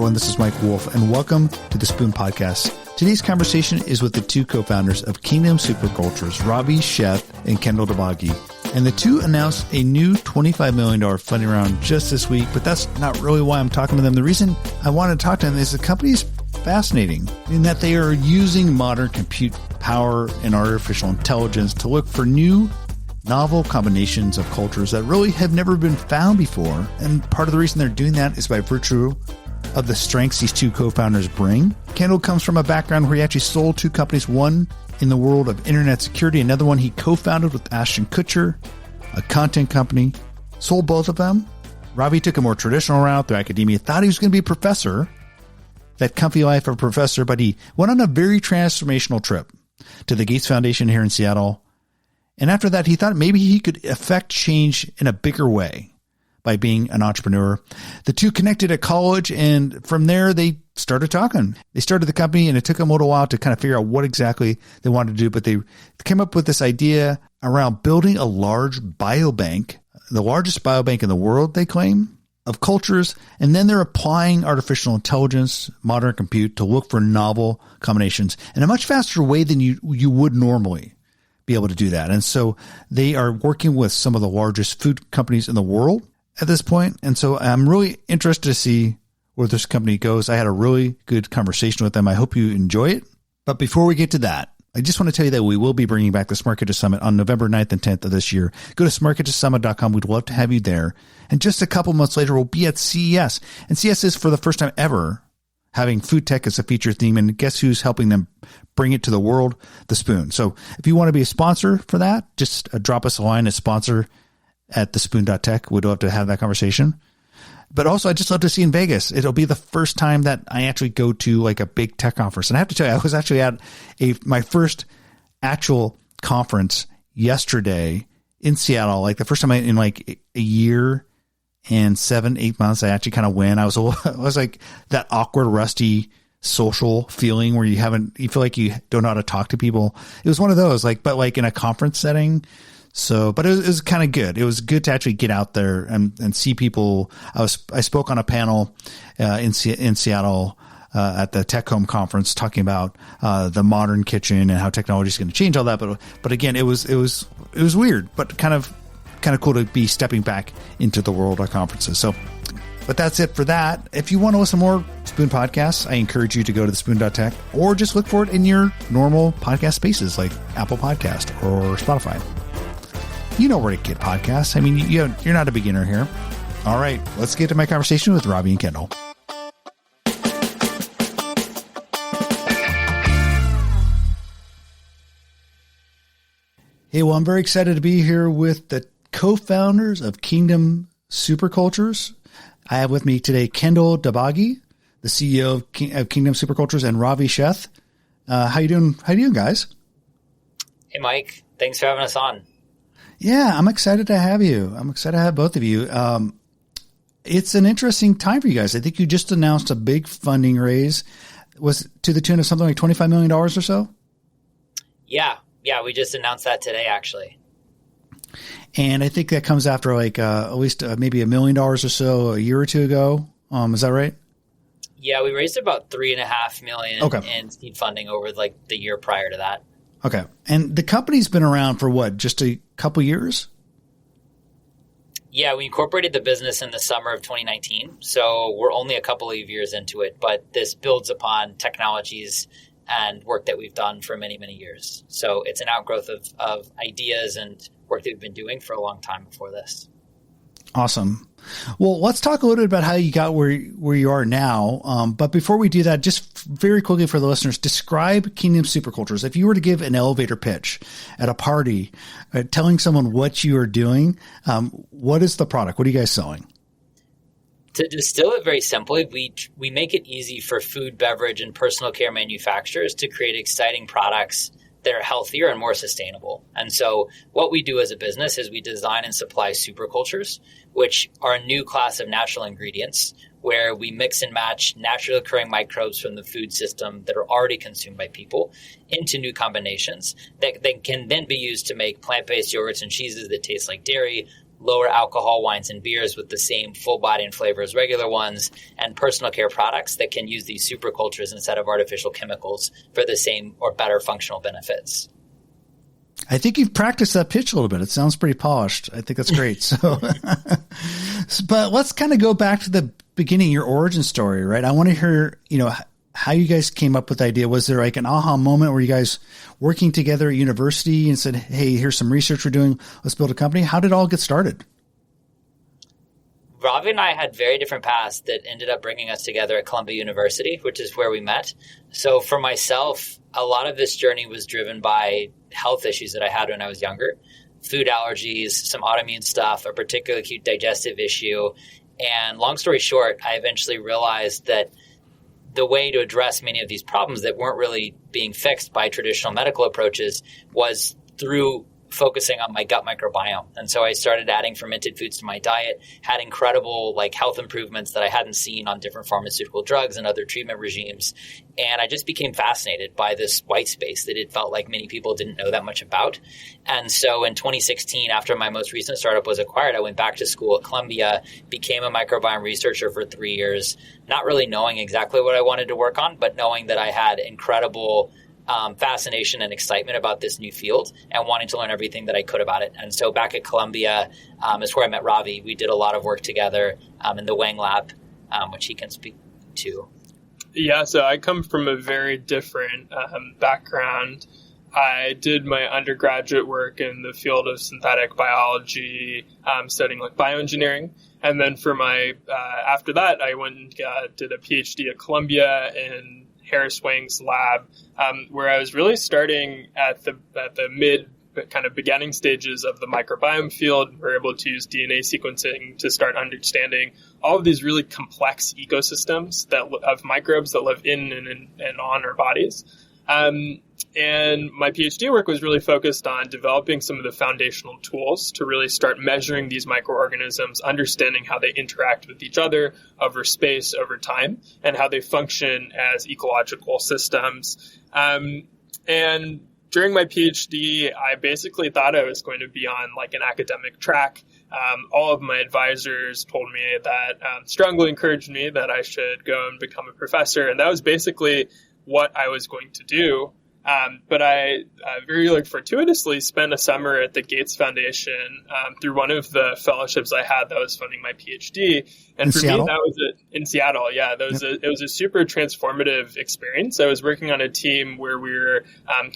everyone. This is Mike Wolf, and welcome to the Spoon Podcast. Today's conversation is with the two co-founders of Kingdom Supercultures, Ravi Sheth and Kendall Dabagi. And the two announced a new $25 million funding round just this week, but that's not really why I'm talking to them. The reason I want to talk to them is the company's fascinating in that they are using modern compute power and artificial intelligence to look for new novel combinations of cultures that really have never been found before. And part of the reason they're doing that is by virtue of the strengths these two co-founders bring. Kendall comes from a background where he actually sold two companies, one in the world of internet security, another one he co-founded with Ashton Kutcher, a content company, sold both of them. Ravi took a more traditional route through academia, thought he was going to be a professor, that comfy life of a professor, but he went on a very transformational trip to the Gates Foundation here in Seattle. And after that, he thought maybe he could affect change in a bigger way by being an entrepreneur. The two connected at college, and from there, they started talking. They started the company, and it took them a little while to kind of figure out what exactly they wanted to do, but they came up with this idea around building a large biobank, the largest biobank in the world, they claim, of cultures, and then they're applying artificial intelligence, modern compute to look for novel combinations in a much faster way than you would normally be able to do that. And so they are working with some of the largest food companies in the world at this point. And so I'm really interested to see where this company goes. I had a really good conversation with them. I hope you enjoy it. But before we get to that, I just want to tell you that we will be bringing back the Supercultures Summit on November 9th and 10th of this year. Go to superculturessummit.com. We'd love to have you there. And just a couple months later, we'll be at CES. And CES is for the first time ever having food tech as a feature theme. And guess who's helping them bring it to the world? The Spoon. So if you want to be a sponsor for that, just drop us a line as sponsor at thespoon.tech. We'd love to have that conversation. But also, I'd just love to see you in Vegas. It'll be the first time that I actually go to like a big tech conference. And I have to tell you, I was actually at my first actual conference yesterday in Seattle, like the first time in like a year and 7-8 months, I actually kind of went. I was like that awkward, rusty social feeling where you feel like you don't know how to talk to people. It was one of those, but in a conference setting. So, but it was kind of good. It was good to actually get out there and see people. I spoke on a panel in Seattle at the Tech Home conference talking about the modern kitchen and how technology is going to change all that. But again, it was weird, but kind of cool to be stepping back into the world of conferences. So, but that's it for that. If you want to listen to more Spoon podcasts, I encourage you to go to thespoon.tech or just look for it in your normal podcast spaces like Apple Podcast or Spotify. You know where to get podcasts. I mean, you're not a beginner here. All right, let's get to my conversation with Ravi and Kendall. Hey, well, I'm very excited to be here with the co-founders of Kingdom Supercultures. I have with me today Kendall Dabagi, the CEO of Kingdom Supercultures, and Ravi Sheth. How you doing? How you doing, guys? Hey, Mike. Thanks for having us on. Yeah, I'm excited to have you. I'm excited to have both of you. It's an interesting time for you guys. I think you just announced a big funding raise. Was to the tune of something like $25 million or so? Yeah, we just announced that today, actually. And I think that comes after at least maybe $1 million or so a year or two ago. Is that right? Yeah, we raised about $3.5 million in seed funding over the year prior to that. Okay. And the company's been around for what, just a couple years? Yeah, we incorporated the business in the summer of 2019. So we're only a couple of years into it, but this builds upon technologies and work that we've done for many, many years. So it's an outgrowth of ideas and work that we've been doing for a long time before this. Awesome. Well, let's talk a little bit about how you got where you are now. But before we do that, just very quickly for the listeners, describe Kingdom Supercultures. If you were to give an elevator pitch at a party, telling someone what you are doing, what is the product? What are you guys selling? To distill it very simply, we make it easy for food, beverage, and personal care manufacturers to create exciting products that are healthier and more sustainable. And so what we do as a business is we design and supply supercultures, which are a new class of natural ingredients where we mix and match naturally occurring microbes from the food system that are already consumed by people into new combinations that can then be used to make plant-based yogurts and cheeses that taste like dairy, lower alcohol wines and beers with the same full body and flavor as regular ones, and personal care products that can use these supercultures instead of artificial chemicals for the same or better functional benefits. I think you've practiced that pitch a little bit. It sounds pretty polished. I think that's great. So, but let's kind of go back to the beginning, your origin story, right? I want to hear, how you guys came up with the idea. Was there like an aha moment where you guys working together at university and said, hey, here's some research we're doing. Let's build a company. How did it all get started? Ravi and I had very different paths that ended up bringing us together at Columbia University, which is where we met. So for myself, a lot of this journey was driven by health issues that I had when I was younger. Food allergies, some autoimmune stuff, a particularly acute digestive issue. And long story short, I eventually realized that the way to address many of these problems that weren't really being fixed by traditional medical approaches was through focusing on my gut microbiome. And so I started adding fermented foods to my diet, had incredible health improvements that I hadn't seen on different pharmaceutical drugs and other treatment regimes. And I just became fascinated by this white space that it felt like many people didn't know that much about. And so in 2016, after my most recent startup was acquired, I went back to school at Columbia, became a microbiome researcher for 3 years, not really knowing exactly what I wanted to work on, but knowing that I had incredible fascination and excitement about this new field and wanting to learn everything that I could about it. And so back at Columbia is where I met Ravi. We did a lot of work together in the Wang Lab, which he can speak to. Yeah, so I come from a very different background. I did my undergraduate work in the field of synthetic biology, studying bioengineering. And then for my after that, I went and did a PhD at Columbia in Harris Wang's lab, where I was really starting at the mid kind of beginning stages of the microbiome field. We were able to use DNA sequencing to start understanding all of these really complex ecosystems of microbes that live in and on our bodies. And my PhD work was really focused on developing some of the foundational tools to really start measuring these microorganisms, understanding how they interact with each other over space, over time, and how they function as ecological systems. And during my PhD, I basically thought I was going to be on an academic track. All of my advisors told me that, strongly encouraged me that I should go and become a professor. And that was basically what I was going to do. But I very fortuitously spent a summer at the Gates Foundation through one of the fellowships I had that was funding my PhD. And for Seattle? me, that was in Seattle. Yeah, it was a super transformative experience. I was working on a team where we were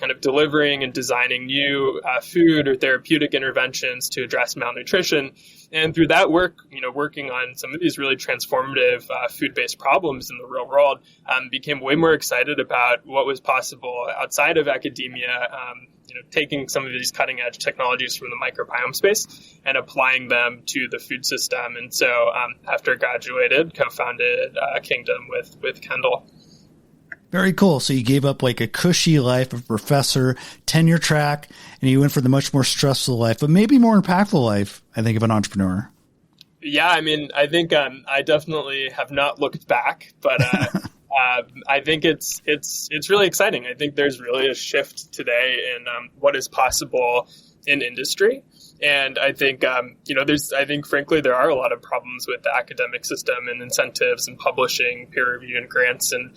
kind of delivering and designing new food or therapeutic interventions to address malnutrition. And through that work, working on some of these really transformative food-based problems in the real world, became way more excited about what was possible outside of academia, taking some of these cutting-edge technologies from the microbiome space and applying them to the food system. And so after I graduated, co-founded Kingdom with Kendall. Very cool. So you gave up a cushy life of professor, tenure track, and you went for the much more stressful life, but maybe more impactful life, I think, of an entrepreneur. Yeah, I think I definitely have not looked back, but I think it's really exciting. I think there's really a shift today in what is possible in industry. And I think, frankly, there are a lot of problems with the academic system and incentives and publishing, peer review and grants. And,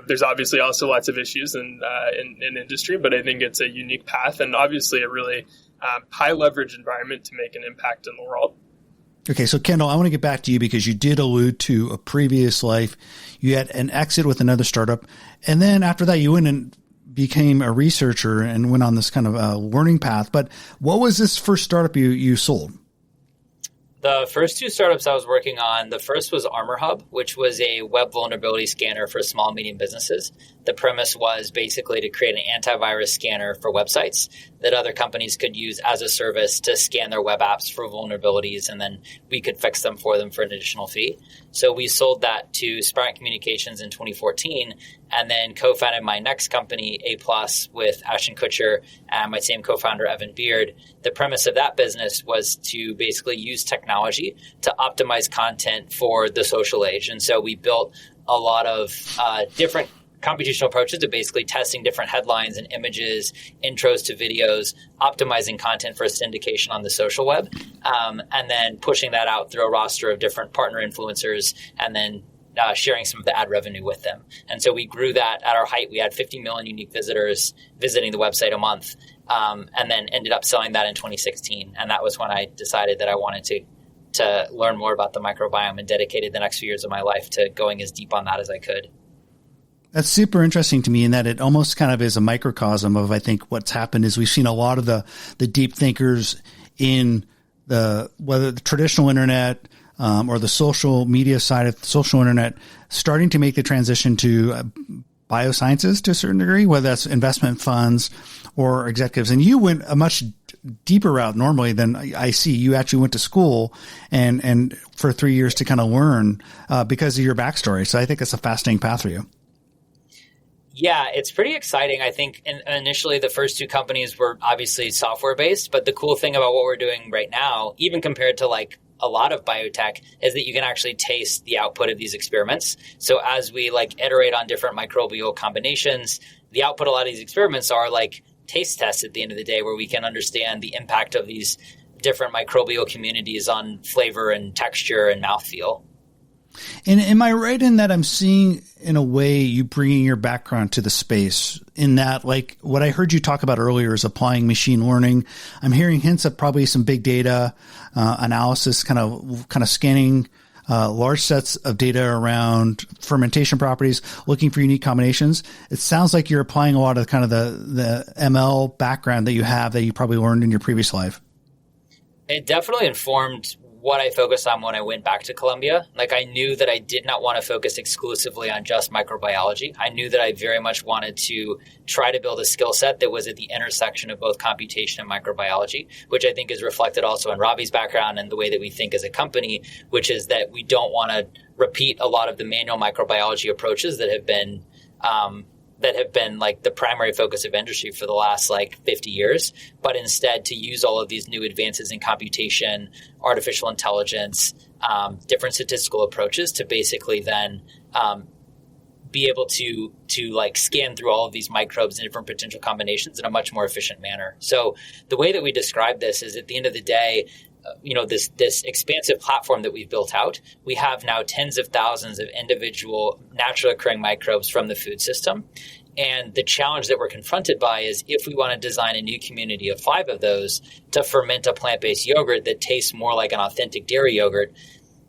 there's obviously also lots of issues in industry, but I think it's a unique path and obviously a really high leverage environment to make an impact in the world. Okay, so Kendall, I want to get back to you because you did allude to a previous life. You had an exit with another startup, and then after that, you went and became a researcher and went on this kind of learning path. But what was this first startup you sold? The first two startups I was working on, the first was Armor Hub, which was a web vulnerability scanner for small, medium businesses. The premise was basically to create an antivirus scanner for websites that other companies could use as a service to scan their web apps for vulnerabilities, and then we could fix them for them for an additional fee. So we sold that to Spark Communications in 2014, and then co-founded my next company, A+, with Ashton Kutcher and my same co-founder, Evan Beard. The premise of that business was to basically use technology to optimize content for the social age. And so we built a lot of different computational approaches to basically testing different headlines and images, intros to videos, optimizing content for syndication on the social web, and then pushing that out through a roster of different partner influencers, and then sharing some of the ad revenue with them. And so we grew that. At our height, we had 50 million unique visitors visiting the website a month, and then ended up selling that in 2016. And that was when I decided that I wanted to learn more about the microbiome and dedicated the next few years of my life to going as deep on that as I could. That's super interesting to me in that it almost kind of is a microcosm of, I think, what's happened is we've seen a lot of the deep thinkers in whether the traditional internet, or the social media side of the social internet, starting to make the transition to biosciences to a certain degree, whether that's investment funds or executives. And you went a much deeper route normally than I see. You actually went to school and for 3 years to kind of learn because of your backstory. So I think it's a fascinating path for you. Yeah, it's pretty exciting. I think initially the first two companies were obviously software based, but the cool thing about what we're doing right now, even compared to like a lot of biotech, is that you can actually taste the output of these experiments. So as we like iterate on different microbial combinations, the output of a lot of these experiments are like taste tests at the end of the day, where we can understand the impact of these different microbial communities on flavor and texture and mouthfeel. And am I right in that I'm seeing, in a way, you bringing your background to the space, in that, like, what I heard you talk about earlier is applying machine learning. I'm hearing hints of probably some big data analysis, kind of scanning large sets of data around fermentation properties, looking for unique combinations. It sounds like you're applying a lot of kind of the ML background that you probably learned in your previous life. It definitely informed what I focused on when I went back to Columbia. Like, I knew that I did not want to focus exclusively on just microbiology. I knew that I very much wanted to try to build a skill set that was at the intersection of both computation and microbiology, which I think is reflected also in Robbie's background and the way that we think as a company, which is that we don't want to repeat a lot of the manual microbiology approaches that have been like the primary focus of industry for the last like 50 years, but instead to use all of these new advances in computation, artificial intelligence, different statistical approaches to basically then be able to like scan through all of these microbes and different potential combinations in a much more efficient manner. So the way that we describe this is, at the end of the day, this expansive platform that we've built out, we have now tens of thousands of individual naturally occurring microbes from the food system. And the challenge that we're confronted by is, if we want to design a new community of 5 of those to ferment a plant-based yogurt that tastes more like an authentic dairy yogurt,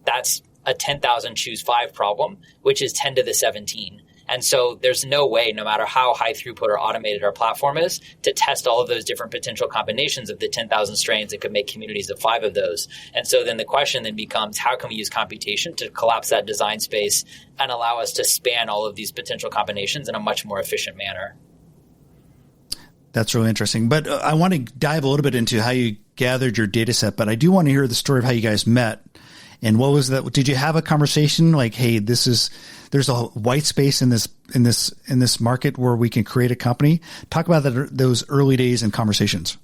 that's a 10,000 choose 5 problem, which is 10 to the 17. And so there's no way, no matter how high throughput or automated our platform is, to test all of those different potential combinations of the 10,000 strains that could make communities of 5 of those. And so then the question then becomes, how can we use computation to collapse that design space and allow us to span all of these potential combinations in a much more efficient manner? That's really interesting. But I want to dive a little bit into how you gathered your data set, but I do want to hear the story of how you guys met. And what was that? Did you have a conversation like, hey, there's a white space in this market where we can create a company? Talk about those early days and conversations.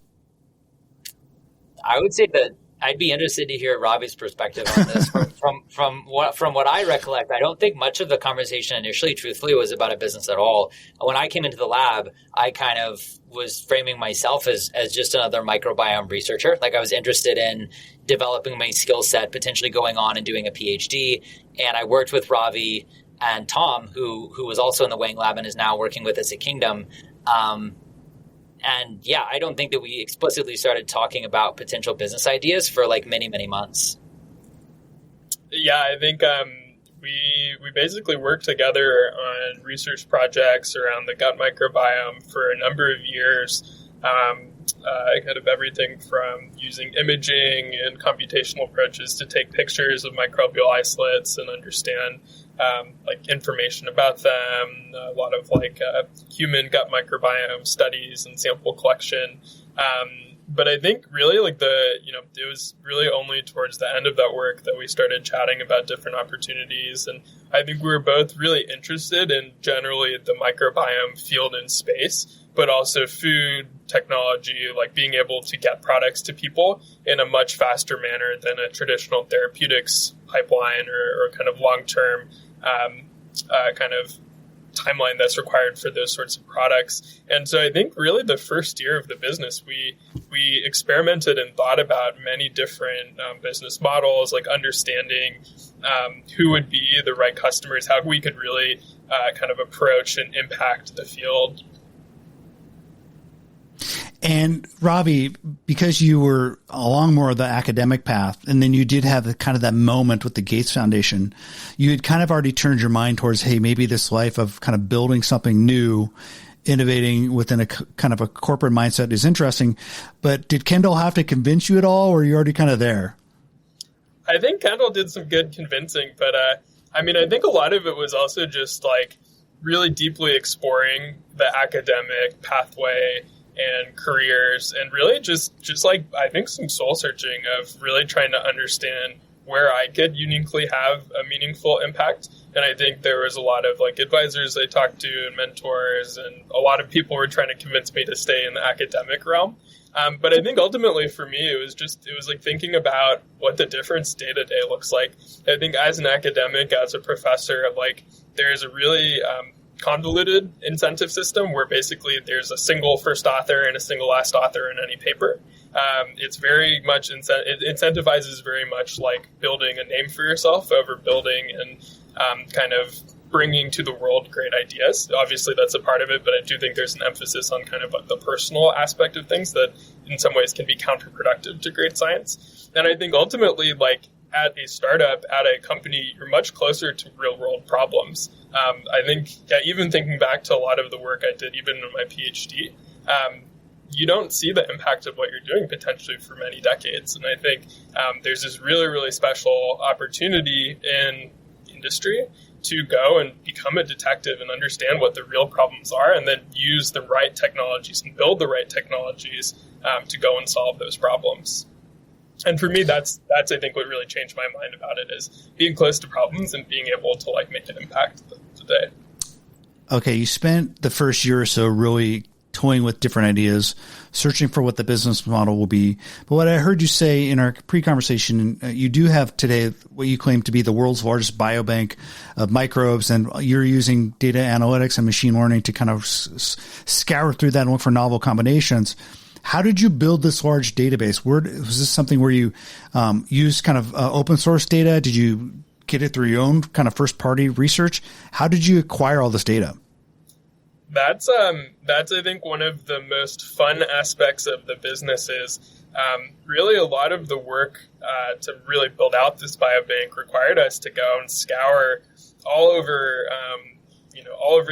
I would say that I'd be interested to hear Robbie's perspective on this. From what I recollect, I don't think much of the conversation initially, truthfully, was about a business at all. When I came into the lab, I kind of was framing myself as just another microbiome researcher. Like, I was interested in developing my skill set, potentially going on and doing a PhD. And I worked with Robbie and Tom, who was also in the Wang Lab and is now working with us at Kingdom. And yeah, I don't think that we explicitly started talking about potential business ideas for like many, many months. Yeah, I think we basically worked together on research projects around the gut microbiome for a number of years. Kind of everything from using imaging and computational approaches to take pictures of microbial isolates and understand like information about them, a lot of like human gut microbiome studies and sample collection. But I think really like it was really only towards the end of that work that we started chatting about different opportunities. And I think we were both really interested in generally the microbiome field and space, but also food technology, like being able to get products to people in a much faster manner than a traditional therapeutics pipeline or kind of long-term kind of timeline that's required for those sorts of products. And so I think really the first year of the business, we experimented and thought about many different business models, like understanding who would be the right customers, how we could really kind of approach and impact the field. And Ravi, because you were along more of the academic path, and then you did have that moment with the Gates Foundation, you had kind of already turned your mind towards, hey, maybe this life of kind of building something new, innovating within a kind of a corporate mindset is interesting. But did Kendall have to convince you at all, or are you already kind of there? I think Kendall did some good convincing, but I think a lot of it was also just like really deeply exploring the academic pathway and careers, and really just like, I think, some soul searching of really trying to understand where I could uniquely have a meaningful impact. And I think there was a lot of like advisors I talked to and mentors, and a lot of people were trying to convince me to stay in the academic realm. But I think ultimately for me, it was like thinking about what the difference day to day looks like. I think as an academic, as a professor, like there's a really convoluted incentive system where basically there's a single first author and a single last author in any paper. It's very much it incentivizes very much like building a name for yourself over building and kind of bringing to the world great ideas. Obviously, that's a part of it, but I do think there's an emphasis on kind of like the personal aspect of things that in some ways can be counterproductive to great science. And I think ultimately, like at a startup, at a company, you're much closer to real world problems. I think even thinking back to a lot of the work I did, even in my PhD, you don't see the impact of what you're doing potentially for many decades. And I think there's this really, really special opportunity in industry to go and become a detective and understand what the real problems are, and then use the right technologies and build the right technologies to go and solve those problems. And for me, that's I think what really changed my mind about it, is being close to problems and being able to like make an impact today. Okay, you spent the first year or so really toying with different ideas, searching for what the business model will be. But what I heard you say in our pre-conversation, you do have today what you claim to be the world's largest biobank of microbes, and you're using data analytics and machine learning to kind of scour through that and look for novel combinations. How did you build this large database? Was this something where you used kind of open source data? Did you get it through your own kind of first party research? How did you acquire all this data? That's I think one of the most fun aspects of the business is really a lot of the work to really build out this biobank required us to go and scour all over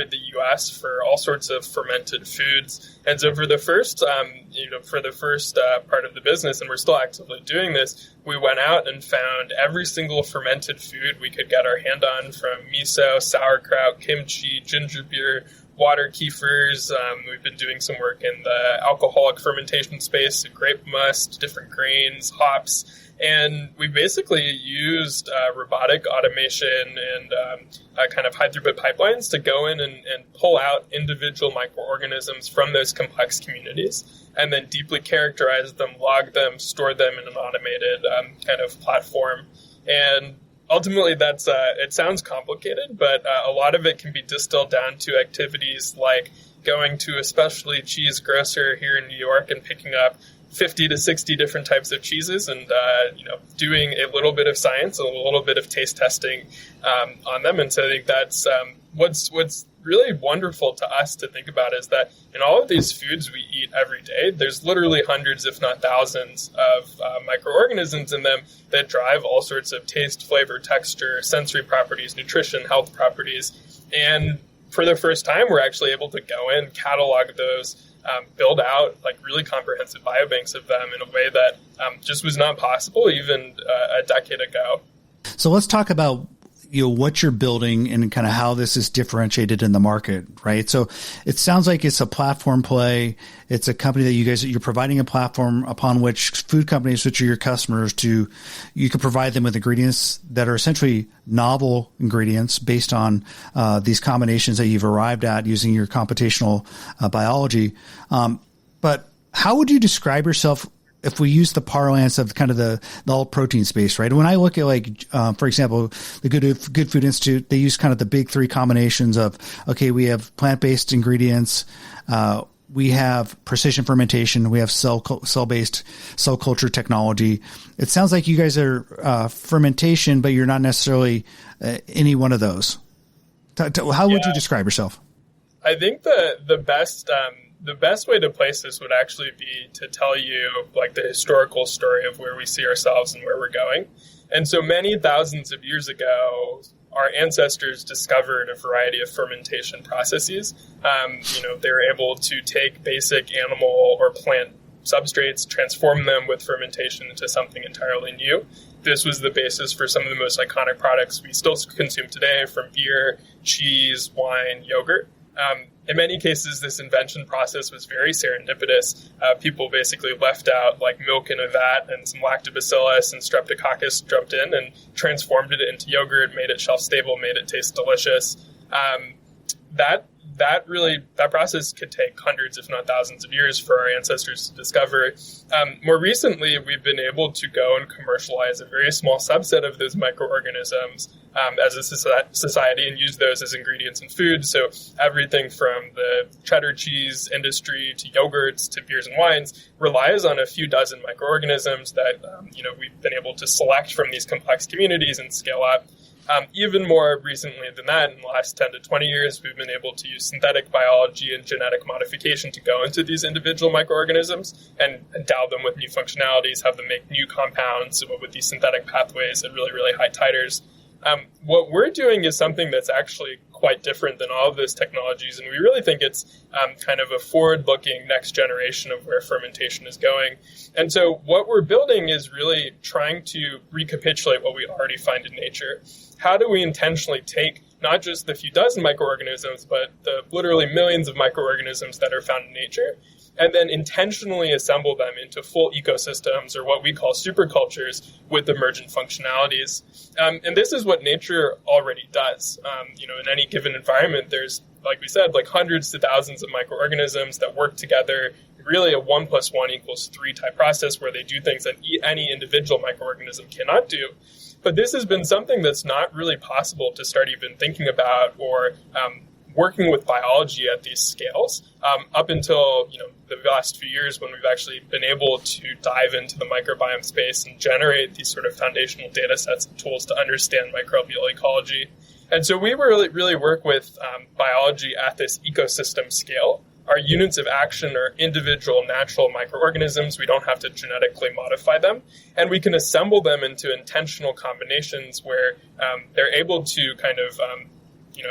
the U.S. for all sorts of fermented foods. And so for the first part of the business, and we're still actively doing this, we went out and found every single fermented food we could get our hand on, from miso, sauerkraut, kimchi, ginger beer, water kefirs. We've been doing some work in the alcoholic fermentation space, grape must, different grains, hops. And we basically used robotic automation and kind of high-throughput pipelines to go in and pull out individual microorganisms from those complex communities, and then deeply characterize them, log them, store them in an automated kind of platform. And ultimately, that's it sounds complicated, but a lot of it can be distilled down to activities like going to a specialty cheese grocer here in New York and picking up 50 to 60 different types of cheeses, and doing a little bit of science and a little bit of taste testing on them. And so I think that's what's really wonderful to us to think about, is that in all of these foods we eat every day, there's literally hundreds, if not thousands, of microorganisms in them that drive all sorts of taste, flavor, texture, sensory properties, nutrition, health properties. And for the first time, we're actually able to go in, catalog those, build out like really comprehensive biobanks of them in a way that just was not possible even a decade ago. So let's talk about what you're building and kind of how this is differentiated in the market, right? So it sounds like it's a platform play. It's a company that you're providing a platform upon which food companies, which are your customers, you can provide them with ingredients that are essentially novel ingredients based on these combinations that you've arrived at using your computational biology. But how would you describe yourself if we use the parlance of kind of the alt protein space, right? When I look at like, for example, the Good Food Institute, they use kind of the big three combinations of, okay, we have plant-based ingredients, we have precision fermentation, we have cell-based cell culture technology. It sounds like you guys are fermentation, but you're not necessarily any one of those. How would you describe yourself? I think the best way to place this would actually be to tell you like the historical story of where we see ourselves and where we're going. And so many thousands of years ago, our ancestors discovered a variety of fermentation processes. They were able to take basic animal or plant substrates, transform them with fermentation into something entirely new. This was the basis for some of the most iconic products we still consume today, from beer, cheese, wine, yogurt. In many cases, this invention process was very serendipitous. People basically left out like milk in a vat, and some lactobacillus and streptococcus jumped in and transformed it into yogurt, made it shelf stable, made it taste delicious. That process could take hundreds, if not thousands of years for our ancestors to discover. More recently, we've been able to go and commercialize a very small subset of those microorganisms as a society and use those as ingredients in food. So everything from the cheddar cheese industry to yogurts to beers and wines relies on a few dozen microorganisms that we've been able to select from these complex communities and scale up. Even more recently than that, in the last 10 to 20 years, we've been able to use synthetic biology and genetic modification to go into these individual microorganisms and endow them with new functionalities, have them make new compounds with these synthetic pathways at really, really high titers. What we're doing is something that's actually quite different than all of those technologies, and we really think it's kind of a forward-looking next generation of where fermentation is going. And so what we're building is really trying to recapitulate what we already find in nature. How do we intentionally take not just the few dozen microorganisms, but the literally millions of microorganisms that are found in nature, and then intentionally assemble them into full ecosystems, or what we call supercultures, with emergent functionalities. And this is what nature already does. In any given environment, there's, like we said, like hundreds to thousands of microorganisms that work together, really a 1 + 1 = 3 type process where they do things that any individual microorganism cannot do. But this has been something that's not really possible to start even thinking about or working with biology at these scales up until the last few years, when we've actually been able to dive into the microbiome space and generate these sort of foundational data sets and tools to understand microbial ecology. And so we really work with biology at this ecosystem scale. Our units of action are individual natural microorganisms. We don't have to genetically modify them. And we can assemble them into intentional combinations where they're able to kind of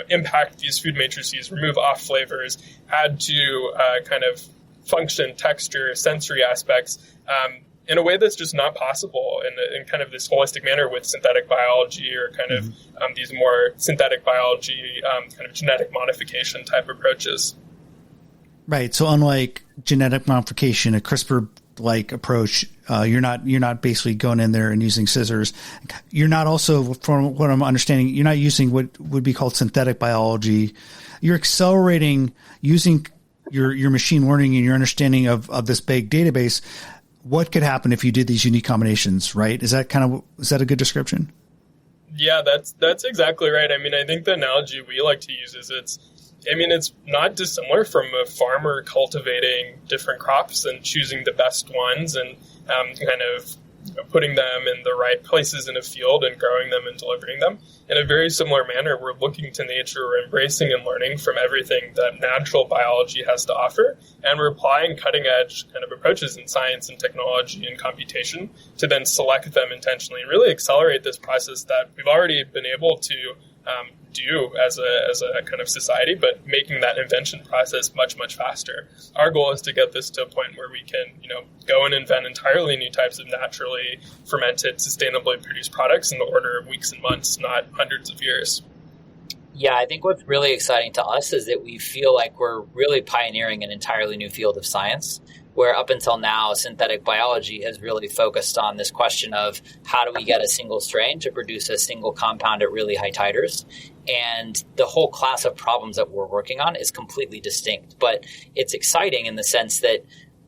impact these food matrices, remove off flavors, add to kind of function, texture, sensory aspects in a way that's just not possible in kind of this holistic manner with synthetic biology or kind of these more synthetic biology, kind of genetic modification type approaches. Right. So unlike genetic modification, a CRISPR-like approach, you're not basically going in there and using scissors. You're not also, from what I'm understanding, you're not using what would be called synthetic biology. You're accelerating using your machine learning and your understanding of this big database. What could happen if you did these unique combinations, right? Is that a good description? Yeah, that's exactly right. I mean, I think the analogy we like to use is it's not dissimilar from a farmer cultivating different crops and choosing the best ones and kind of putting them in the right places in a field and growing them and delivering them. In a very similar manner, we're looking to nature, we're embracing and learning from everything that natural biology has to offer, and we're applying cutting-edge kind of approaches in science and technology and computation to then select them intentionally and really accelerate this process that we've already been able to do as a kind of society, but making that invention process much, much faster. Our goal is to get this to a point where we can, go and invent entirely new types of naturally fermented, sustainably produced products in the order of weeks and months, not hundreds of years. Yeah, I think what's really exciting to us is that we feel like we're really pioneering an entirely new field of science, where up until now, synthetic biology has really focused on this question of how do we get a single strain to produce a single compound at really high titers. And the whole class of problems that we're working on is completely distinct. But it's exciting in the sense that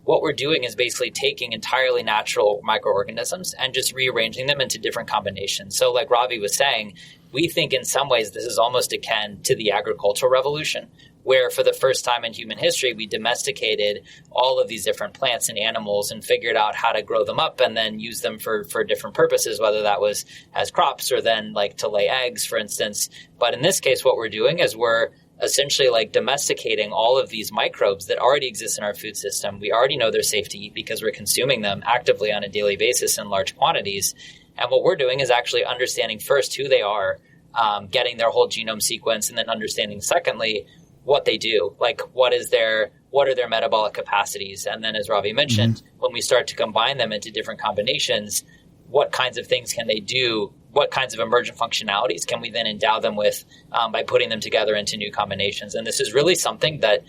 what we're doing is basically taking entirely natural microorganisms and just rearranging them into different combinations. So like Ravi was saying, we think in some ways this is almost akin to the agricultural revolution, where for the first time in human history, we domesticated all of these different plants and animals and figured out how to grow them up and then use them for different purposes, whether that was as crops or then like to lay eggs, for instance. But in this case, what we're doing is we're essentially like domesticating all of these microbes that already exist in our food system. We already know they're safe to eat because we're consuming them actively on a daily basis in large quantities. And what we're doing is actually understanding first who they are, getting their whole genome sequence, and then understanding secondly what they do, like what are their metabolic capacities. And then as Ravi mentioned, when we start to combine them into different combinations, what kinds of things can they do? What kinds of emergent functionalities can we then endow them with by putting them together into new combinations? And this is really something that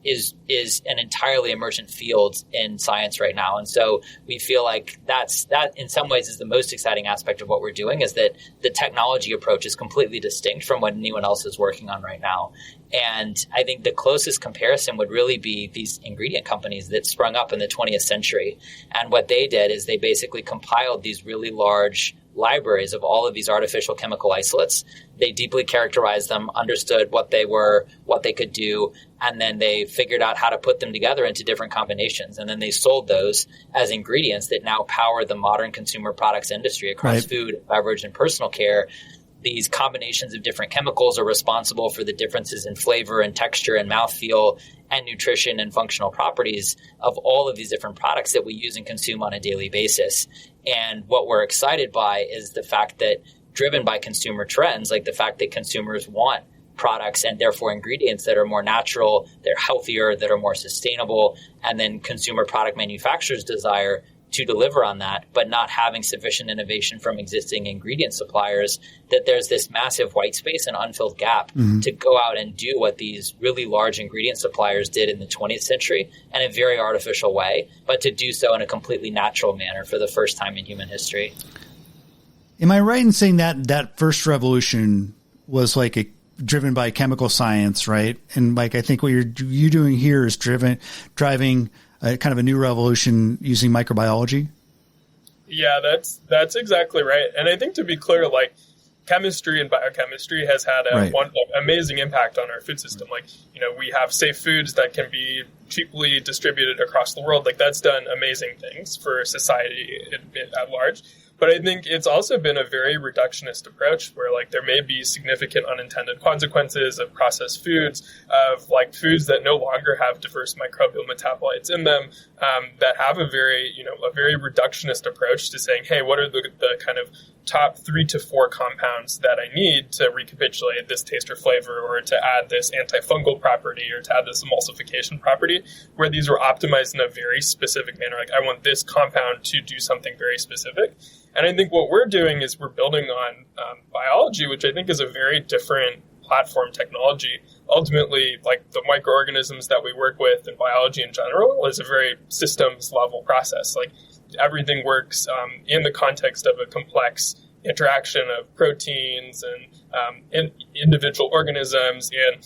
is an entirely emergent field in science right now. And so we feel like that in some ways is the most exciting aspect of what we're doing, is that the technology approach is completely distinct from what anyone else is working on right now. And I think the closest comparison would really be these ingredient companies that sprung up in the 20th century. And what they did is they basically compiled these really large libraries of all of these artificial chemical isolates. They deeply characterized them, understood what they were, what they could do, and then they figured out how to put them together into different combinations. And then they sold those as ingredients that now power the modern consumer products industry across food, beverage, and personal care. These combinations of different chemicals are responsible for the differences in flavor and texture and mouthfeel and nutrition and functional properties of all of these different products that we use and consume on a daily basis. And what we're excited by is the fact that, driven by consumer trends, like the fact that consumers want products and therefore ingredients that are more natural, they're healthier, that are more sustainable, and then consumer product manufacturers desire to deliver on that, but not having sufficient innovation from existing ingredient suppliers, that there's this massive white space and unfilled gap to go out and do what these really large ingredient suppliers did in the 20th century in a very artificial way, but to do so in a completely natural manner for the first time in human history. Am I right in saying that first revolution was like driven by chemical science, right? And like I think what you're doing here is driving kind of a new revolution using microbiology? Yeah, that's exactly right. And I think, to be clear, like chemistry and biochemistry has had one amazing impact on our food system. Like, we have safe foods that can be cheaply distributed across the world. Like, that's done amazing things for society at large. But I think it's also been a very reductionist approach where like there may be significant unintended consequences of processed foods, of like foods that no longer have diverse microbial metabolites in them, that have a very reductionist approach to saying, hey, what are the kind of top 3 to 4 compounds that I need to recapitulate this taste or flavor, or to add this antifungal property, or to add this emulsification property, where these were optimized in a very specific manner. Like, I want this compound to do something very specific. And I think what we're doing is we're building on biology, which I think is a very different platform technology. Ultimately, like the microorganisms that we work with in biology in general is a very systems level process. Like, everything works in the context of a complex interaction of proteins and individual organisms, and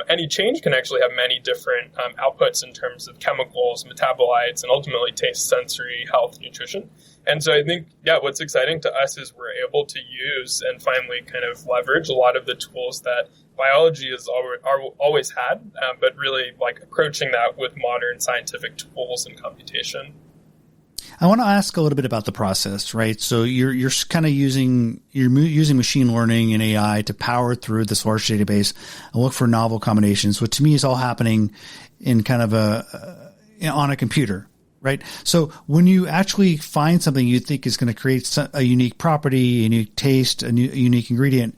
any change can actually have many different outputs in terms of chemicals, metabolites, and ultimately taste, sensory, health, nutrition. And so I think, what's exciting to us is we're able to use and finally kind of leverage a lot of the tools that biology has always had, but really like approaching that with modern scientific tools and computation. I want to ask a little bit about the process, right? So you're kind of using machine learning and AI to power through this large database and look for novel combinations, which to me is all happening in kind of on a computer, right? So when you actually find something you think is going to create a unique property, a unique taste, a unique ingredient,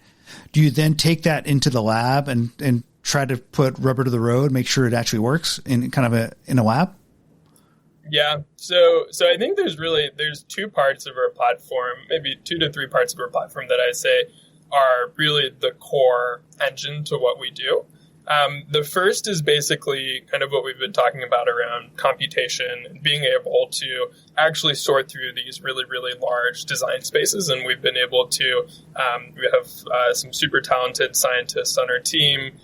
do you then take that into the lab and try to put rubber to the road, make sure it actually works in a lab? Yeah. So I think there's 2 parts of our platform, maybe 2 to 3 parts of our platform that I say are really the core engine to what we do. The first is basically kind of what we've been talking about around computation and being able to actually sort through these really, really large design spaces. And we've been able to, we have some super talented scientists on our team,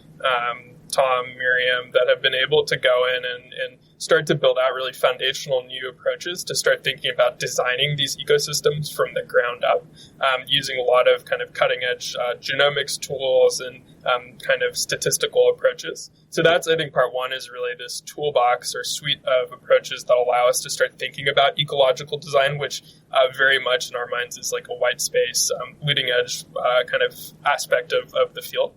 Tom, Miriam, that have been able to go in and start to build out really foundational new approaches to start thinking about designing these ecosystems from the ground up, using a lot of kind of cutting edge genomics tools and kind of statistical approaches. So that's, I think, part one is really this toolbox or suite of approaches that allow us to start thinking about ecological design, which very much in our minds is like a white space, leading edge kind of aspect of the field.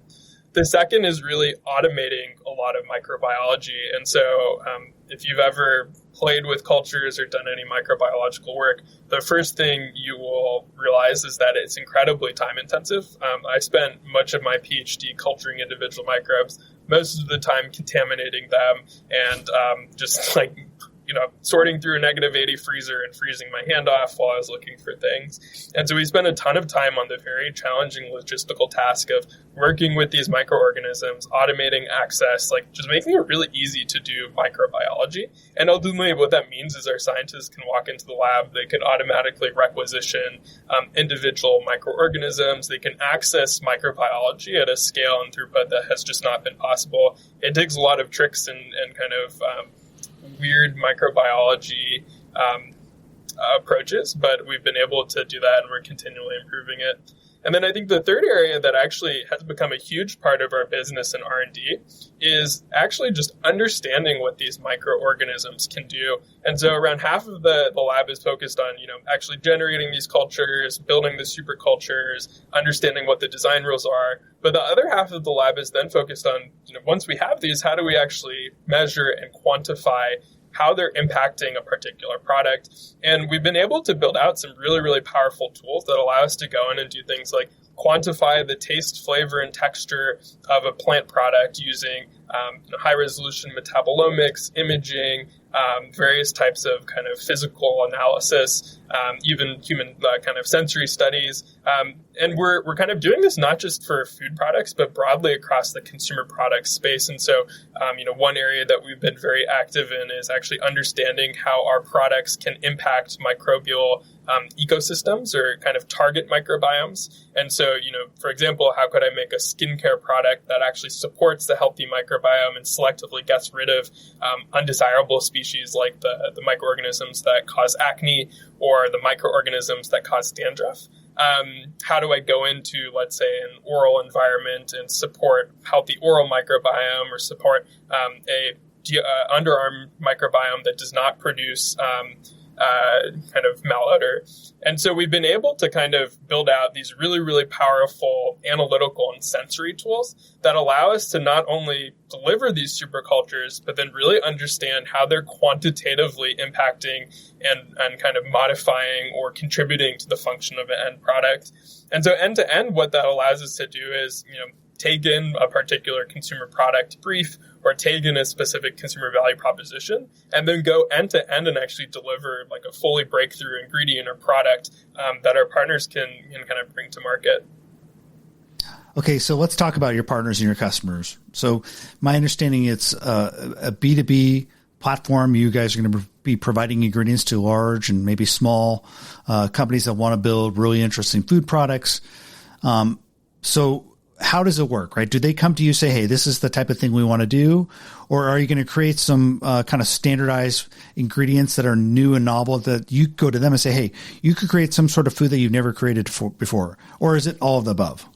The second is really automating a lot of microbiology. And so if you've ever played with cultures or done any microbiological work, the first thing you will realize is that it's incredibly time intensive. I spent much of my PhD culturing individual microbes, most of the time contaminating them and just like, sorting through a -80 freezer and freezing my hand off while I was looking for things. And so we spent a ton of time on the very challenging logistical task of working with these microorganisms, automating access, like just making it really easy to do microbiology. And ultimately what that means is our scientists can walk into the lab, they can automatically requisition individual microorganisms, they can access microbiology at a scale and throughput that has just not been possible. It takes a lot of tricks and kind of weird microbiology approaches, but we've been able to do that and we're continually improving it. And then I think the third area that actually has become a huge part of our business and R&D is actually just understanding what these microorganisms can do. And so around half of the lab is focused on, actually generating these cultures, building the supercultures, understanding what the design rules are. But the other half of the lab is then focused on, once we have these, how do we actually measure and quantify how they're impacting a particular product. And we've been able to build out some really, really powerful tools that allow us to go in and do things like quantify the taste, flavor, and texture of a plant product using high-resolution metabolomics, imaging, various types of kind of physical analysis, even human kind of sensory studies. And we're kind of doing this not just for food products, but broadly across the consumer products space. And so, one area that we've been very active in is actually understanding how our products can impact microbial ecosystems or kind of target microbiomes. And so, for example, how could I make a skincare product that actually supports the healthy microbiome and selectively gets rid of undesirable species like the microorganisms that cause acne or the microorganisms that cause dandruff? How do I go into, let's say, an oral environment and support healthy oral microbiome or support a underarm microbiome that does not produce kind of malodor? And so we've been able to kind of build out these really, really powerful analytical and sensory tools that allow us to not only deliver these supercultures, but then really understand how they're quantitatively impacting and kind of modifying or contributing to the function of an end product. And so end to end, what that allows us to do is, take in a particular consumer product brief or take in a specific consumer value proposition and then go end to end and actually deliver like a fully breakthrough ingredient or product that our partners can kind of bring to market. Okay, so let's talk about your partners and your customers. So my understanding, it's a B2B platform. You guys are going to be providing ingredients to large and maybe small companies that want to build really interesting food products. So how does it work, right? Do they come to you and say, hey, this is the type of thing we want to do? Or are you going to create some kind of standardized ingredients that are new and novel that you go to them and say, hey, you could create some sort of food that you've never created before? Or is it all of the above?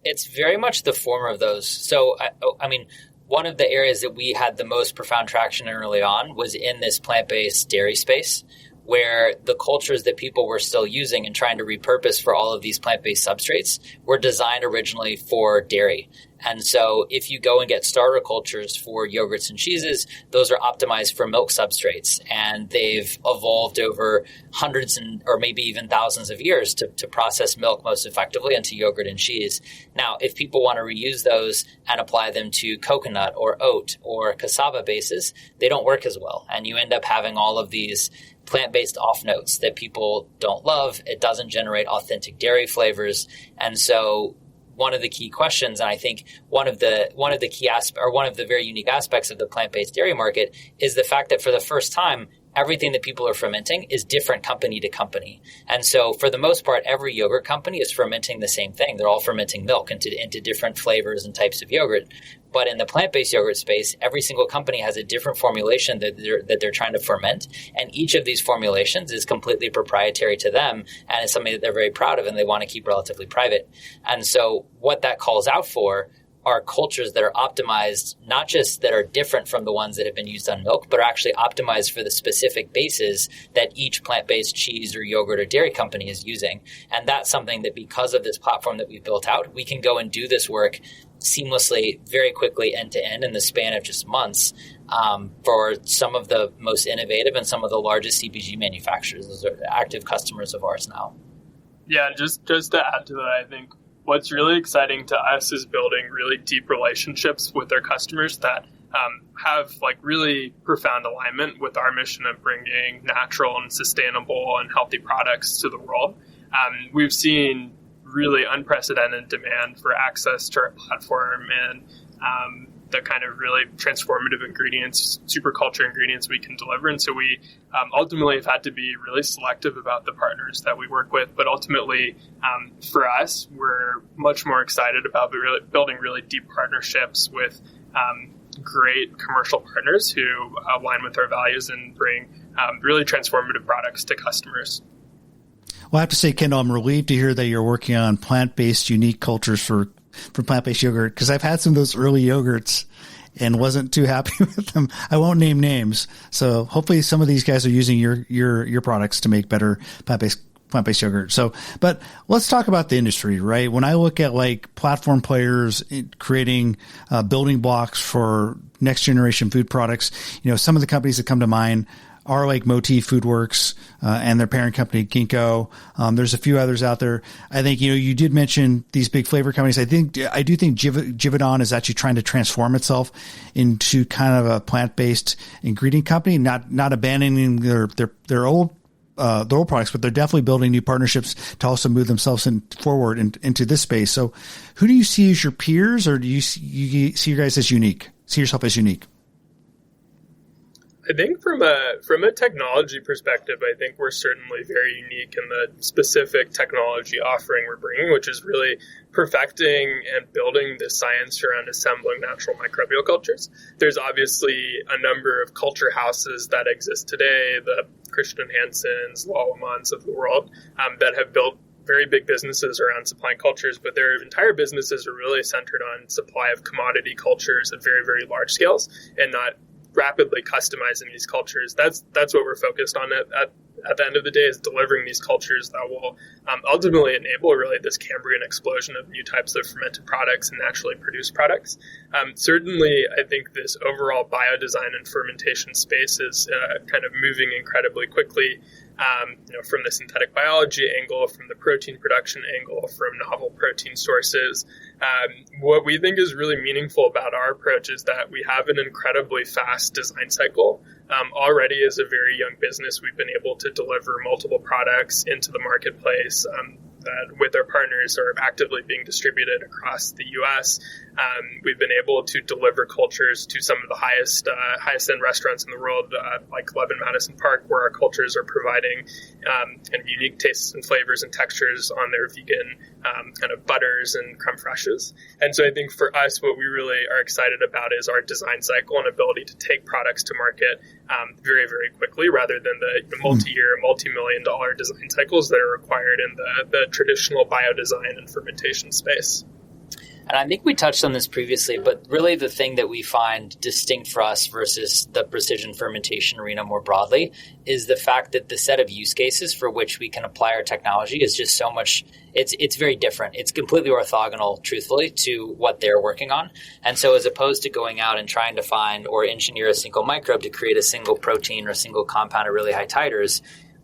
It's very much the former of those. So, I mean, one of the areas that we had the most profound traction early on was in this plant-based dairy space, where the cultures that people were still using and trying to repurpose for all of these plant-based substrates were designed originally for dairy. And so if you go and get starter cultures for yogurts and cheeses, those are optimized for milk substrates. And they've evolved over hundreds or maybe even thousands of years to process milk most effectively into yogurt and cheese. Now, if people want to reuse those and apply them to coconut or oat or cassava bases, they don't work as well. And you end up having all of these plant-based off notes that people don't love. It doesn't generate authentic dairy flavors. And so one of the key questions, and I think one of the key aspects, or one of the very unique aspects of the plant-based dairy market, is the fact that for the first time, everything that people are fermenting is different company to company. And so for the most part, every yogurt company is fermenting the same thing. They're all fermenting milk into different flavors and types of yogurt. But in the plant-based yogurt space, every single company has a different formulation that they're trying to ferment. And each of these formulations is completely proprietary to them. And it's something that they're very proud of and they want to keep relatively private. And so what that calls out for are cultures that are optimized, not just that are different from the ones that have been used on milk, but are actually optimized for the specific bases that each plant-based cheese or yogurt or dairy company is using. And that's something that because of this platform that we've built out, we can go and do this work seamlessly, very quickly, end to end in the span of just months for some of the most innovative and some of the largest CPG manufacturers. Those are active customers of ours now. Yeah, just to add to that, I think what's really exciting to us is building really deep relationships with our customers that have like really profound alignment with our mission of bringing natural and sustainable and healthy products to the world. We've seen really unprecedented demand for access to our platform and the kind of really transformative ingredients, superculture ingredients we can deliver. And so we ultimately have had to be really selective about the partners that we work with. But ultimately, for us, we're much more excited about building really deep partnerships with great commercial partners who align with our values and bring really transformative products to customers. Well, I have to say, Kendall, I'm relieved to hear that you're working on plant-based unique cultures for plant-based yogurt, because I've had some of those early yogurts and wasn't too happy with them. I won't name names. So hopefully some of these guys are using your products to make better plant-based yogurt. So, but let's talk about the industry, right? When I look at like platform players creating building blocks for next generation food products, some of the companies that come to mind are like Motif Foodworks and their parent company, Ginkgo. There's a few others out there. I think, you did mention these big flavor companies. I do think Givaudan is actually trying to transform itself into kind of a plant-based ingredient company, not abandoning their old products, but they're definitely building new partnerships to also move themselves forward into this space. So who do you see as your peers, or do you see you guys as unique? See yourself as unique? I think from a technology perspective, I think we're certainly very unique in the specific technology offering we're bringing, which is really perfecting and building the science around assembling natural microbial cultures. There's obviously a number of culture houses that exist today, the Christian Hansen's, Lallemans of the world, that have built very big businesses around supplying cultures, but their entire businesses are really centered on supply of commodity cultures at very, very large scales and not rapidly customizing these cultures. That's what we're focused on at the end of the day, is delivering these cultures that will ultimately enable really this Cambrian explosion of new types of fermented products and naturally produced products. Certainly, I think this overall biodesign and fermentation space is kind of moving incredibly quickly. From the synthetic biology angle, from the protein production angle, from novel protein sources. What we think is really meaningful about our approach is that we have an incredibly fast design cycle. Already as a very young business, we've been able to deliver multiple products into the marketplace that with our partners are actively being distributed across the U.S. We've been able to deliver cultures to some of the highest end restaurants in the world, like Love in Madison Park, where our cultures are providing kind of unique tastes and flavors and textures on their vegan kind of butters and creme fraiches. And so I think for us, what we really are excited about is our design cycle and ability to take products to market very, very quickly, rather than the multi-year, multi-million-dollar design cycles that are required in the traditional biodesign and fermentation space. And I think we touched on this previously, but really the thing that we find distinct for us versus the precision fermentation arena more broadly is the fact that the set of use cases for which we can apply our technology is just so much, it's very different. It's completely orthogonal, truthfully, to what they're working on. And so as opposed to going out and trying to find or engineer a single microbe to create a single protein or a single compound at really high titers,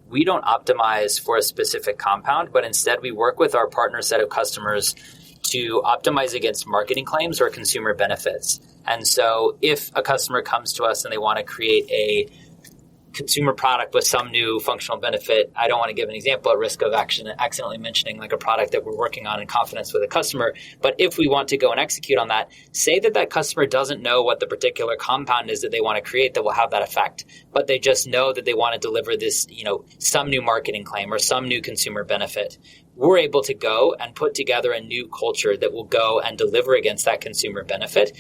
we don't optimize for a specific compound, but instead we work with our partner set of customers to optimize against marketing claims or consumer benefits. And so if a customer comes to us and they want to create a consumer product with some new functional benefit. I don't want to give an example at risk of accidentally mentioning like a product that we're working on in confidence with a customer. But if we want to go and execute on that, say that customer doesn't know what the particular compound is that they want to create that will have that effect, but they just know that they want to deliver this, some new marketing claim or some new consumer benefit. We're able to go and put together a new culture that will go and deliver against that consumer benefit.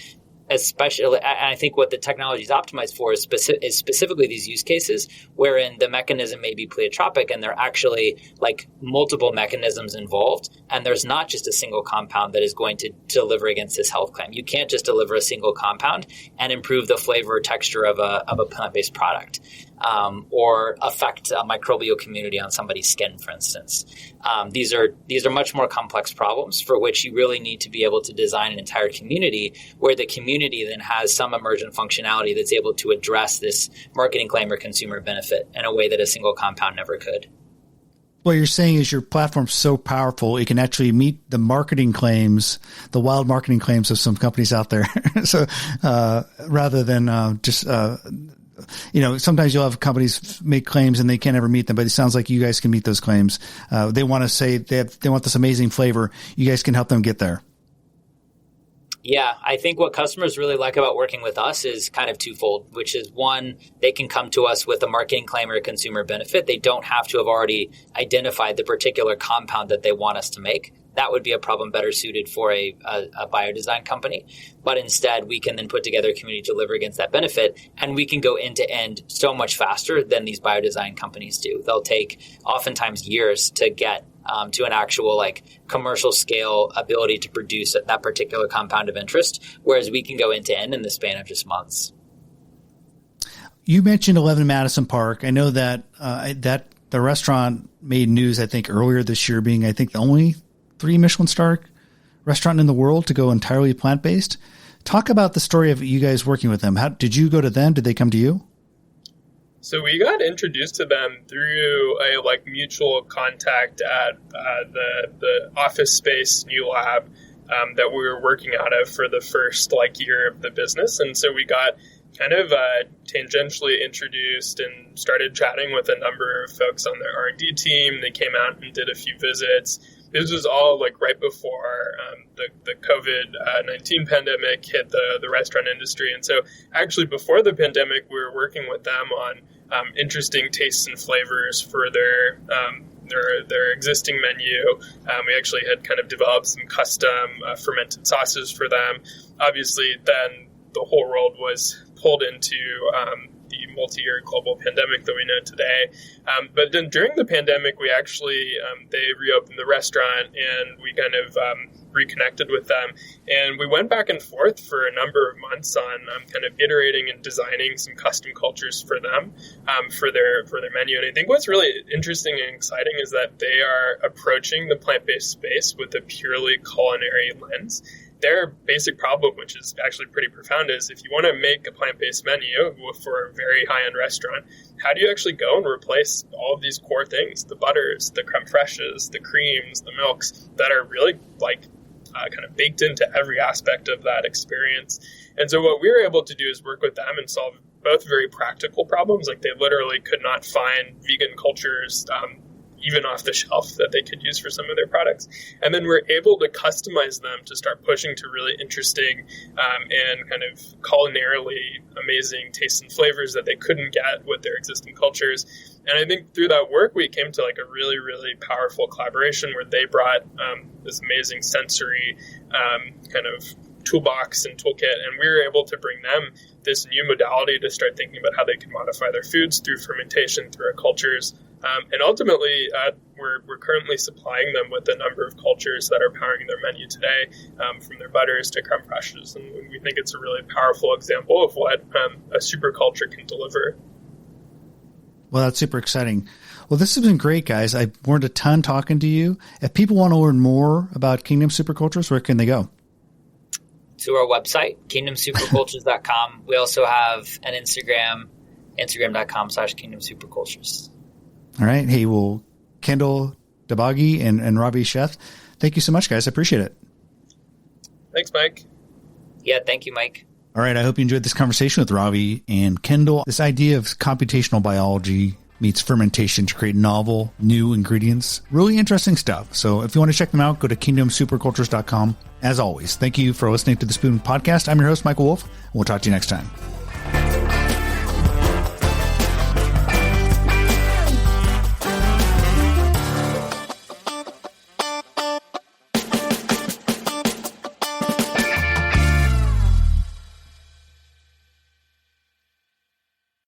Especially, and I think what the technology is optimized for is specifically these use cases wherein the mechanism may be pleiotropic and there are actually like multiple mechanisms involved. And there's not just a single compound that is going to deliver against this health claim. You can't just deliver a single compound and improve the flavor or texture of a plant-based product. Or affect a microbial community on somebody's skin, for instance. These are much more complex problems for which you really need to be able to design an entire community where the community then has some emergent functionality that's able to address this marketing claim or consumer benefit in a way that a single compound never could. What you're saying is your platform's so powerful, it can actually meet the marketing claims, the wild marketing claims of some companies out there. So rather than sometimes you'll have companies make claims and they can't ever meet them, but it sounds like you guys can meet those claims. They want to say they want this amazing flavor. You guys can help them get there. Yeah, I think what customers really like about working with us is kind of twofold, which is one, they can come to us with a marketing claim or a consumer benefit. They don't have to have already identified the particular compound that they want us to make. That would be a problem better suited for a biodesign company. But instead, we can then put together a community to deliver against that benefit, and we can go end to end so much faster than these biodesign companies do. They'll take oftentimes years to get to an actual commercial scale ability to produce that particular compound of interest, whereas we can go end to end in the span of just months. You mentioned 11 Madison Park. I know that the restaurant made news, I think, earlier this year, being, I think, the only 3 Michelin star restaurant in the world to go entirely plant-based. Talk about the story of you guys working with them. How did you go to them? Did they come to you? So we got introduced to them through a mutual contact at the office space new lab that we were working out of for the first year of the business. And so we got kind of tangentially introduced and started chatting with a number of folks on their R&D team. They came out and did a few visits. This was all right before the COVID-19 pandemic hit the restaurant industry. And so actually before the pandemic, we were working with them on interesting tastes and flavors for their existing menu. We actually had kind of developed some custom fermented sauces for them. Obviously, then the whole world was pulled into the multi-year global pandemic that we know today. But then during the pandemic, we actually, they reopened the restaurant and we kind of reconnected with them. And we went back and forth for a number of months on kind of iterating and designing some custom cultures for them, for their menu. And I think what's really interesting and exciting is that they are approaching the plant-based space with a purely culinary lens. Their basic problem, which is actually pretty profound, is if you want to make a plant-based menu for a very high-end restaurant, how do you actually go and replace all of these core things, the butters, the creme fraiches, the creams, the milks, that are really kind of baked into every aspect of that experience? And so what we were able to do is work with them and solve both very practical problems. They literally could not find vegan cultures even off the shelf that they could use for some of their products. And then we're able to customize them to start pushing to really interesting and kind of culinarily amazing tastes and flavors that they couldn't get with their existing cultures. And I think through that work, we came to a really, really powerful collaboration where they brought this amazing sensory kind of toolbox and toolkit, and we were able to bring them this new modality to start thinking about how they can modify their foods through fermentation, through our cultures. And ultimately, we're currently supplying them with a number of cultures that are powering their menu today, from their butters to creme fraiches. And we think it's a really powerful example of what a superculture can deliver. Well, that's super exciting. Well, this has been great, guys. I learned a ton talking to you. If people want to learn more about Kingdom Supercultures, where can they go? To our website, kingdomsupercultures.com. We also have an instagram.com/kingdomsupercultures. All right. Hey, well, Kendall Dabagi and Robbie Chef, thank you so much, guys. I appreciate it. Thanks, Mike. Yeah, thank you, Mike. All right. I hope you enjoyed this conversation with Ravi and Kendall. This idea of computational biology meets fermentation to create novel, new ingredients. Really interesting stuff. So if you want to check them out, go to kingdomsupercultures.com. As always, thank you for listening to the Spoon Podcast. I'm your host, Michael Wolf, and we'll talk to you next time.